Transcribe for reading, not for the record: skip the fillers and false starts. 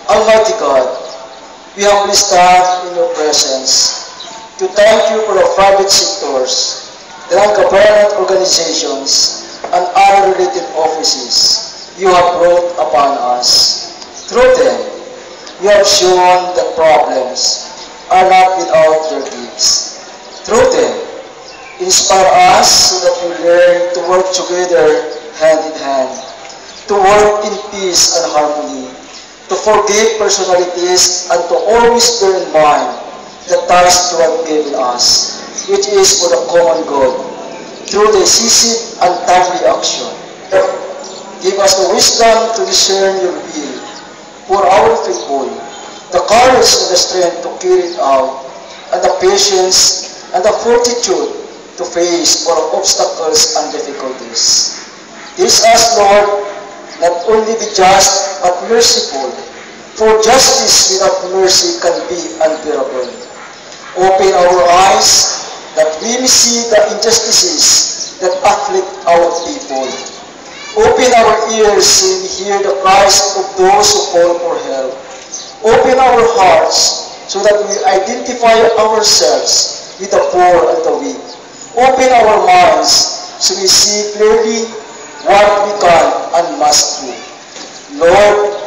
Almighty God, we humbly stand in your presence to thank you for the private sectors, the non-government organizations, and other related offices you have brought upon us. Through them, you have shown that problems are not without their gifts. Through them, inspire us so that we learn to work together hand in hand, to work in peace and harmony, to forgive personalities, and to always bear in mind the task you have given us, which is for the common good, through decisive and timely action. Give us the wisdom to discern your will for our people, the courage and the strength to carry it out, and the patience and the fortitude to face all obstacles and difficulties. Teach us, Lord, not only be just but merciful, for justice without mercy can be unbearable. Open our eyes that we may see the injustices that afflict our people. Open our ears so we hear the cries of those who call for help. Open our hearts so that we identify ourselves with the poor and the weak. Open our minds so we see clearly what we can and must do. Lord,